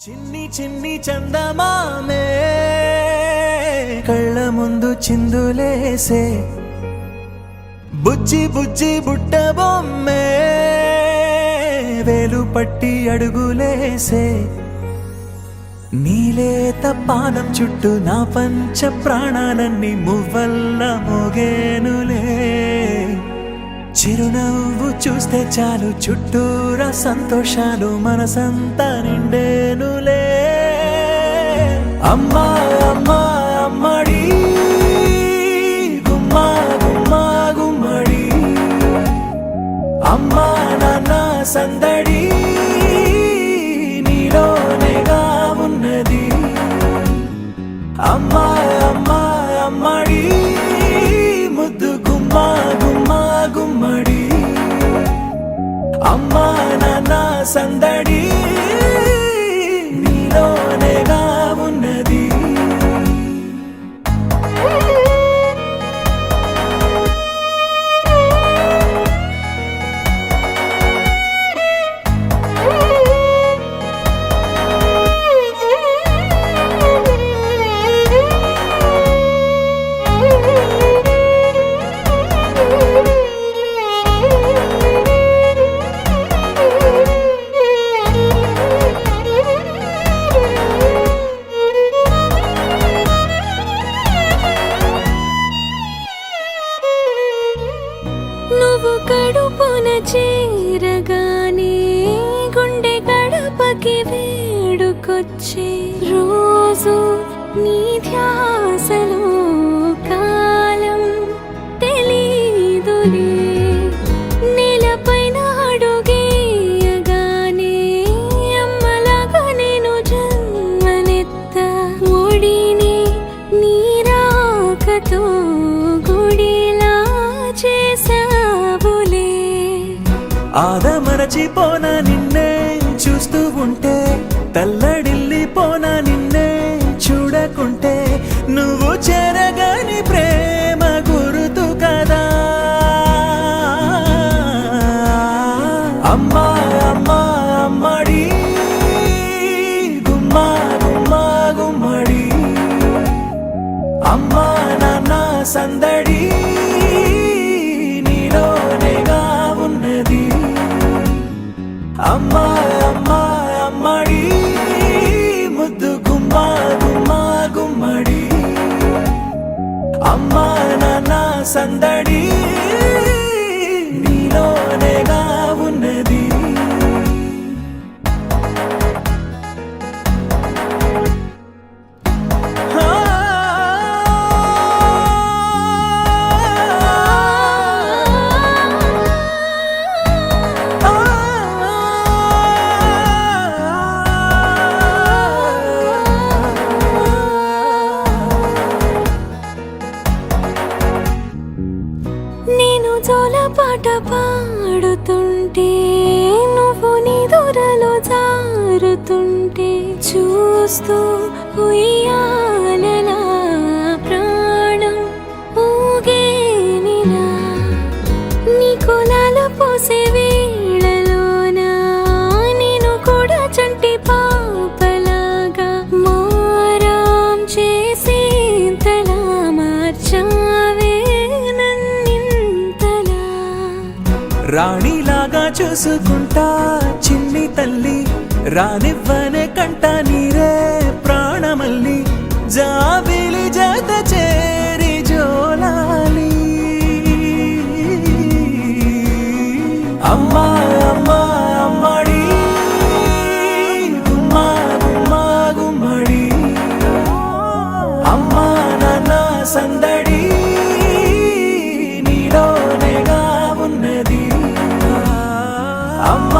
చిన్ని చిన్ని చందమామే కళ్ళ ముందు చిందులేసే బుజ్జి బుజ్జి బుట్ట బొమ్మే వేలు పట్టి అడుగులేసే నీలేత పానం చుట్టూ నా పంచ ప్రాణాలన్నీ మువ్వల్ల మోగేనులే చిరునవ్వు చూస్తే చాలు చుట్టూరా సంతోషాలు మనసంతా నిండేనులే అమ్మా అమ్మా అమ్మడి గుమ్మా గుమ్మా గుమ్మడి అమ్మా నాన్న సందడి నీలోనేగా ఉన్నది అమ్మా అమ్మా అమ్మడి ముద్దు గుమ్మా గుమ్మా గుమ్మడి అమ్మా నాన్న సందడి నీలోనేగా ఉన్నది నువ్వు కడుపున చేరగానే గుండె గడపకి వేడుకొచ్చే రోజు నీ ధ్యాసలో కాలం తెలీదులే నేలపైన అడుగేయగానే అమ్మలాగా నేను జన్మనెత్త ఒడిని నీ రాకతో గుడిలా చేసావులే ఆదమరచిపోన నిన్నే చూస్తూ ఉంటే తల్లడిల్లిపోన నిన్నే చూడకుంటే నువ్వు చెరగని ప్రేమ గురుతు కదా అమ్మా అమ్మా అమ్మడి గుమ్మా గుమ్మా గుమ్మడి అమ్మా నాన్న సందడి నీలోనేగా ఉన్నది అమ్మా అమ్మా అమ్మడి ముద్దు గుమ్మా గుమ్మా గుమ్మడి అమ్మా నాన్న సందడి నీలోనేగా ఉన్నది నేను జోలపాట పాడుతుంటే నువ్వు నిదురలో జారుతుంటే చూస్తూ ఉయ్యాలలా ప్రాణం ఊగేనిలా నీ కులాల పోసే వేళలోన నేను కూడా చంటి పాపలాగా మారాం చేసేంతలా మార్చావే నన్నింతలా రాణిలాగా చూసుకుంటా చిన్ని తల్లి రానివ్వనే కంట నీరే ప్రాణమల్లి జాబిలి జత చేరి జోలాలి అమ్మా అమ్మా అమ్మడి గుమ్మా గుమ్మా గుమ్మడి అమ్మా నాన్న సందడి నీలోనేగా ఉన్నది అమ్మా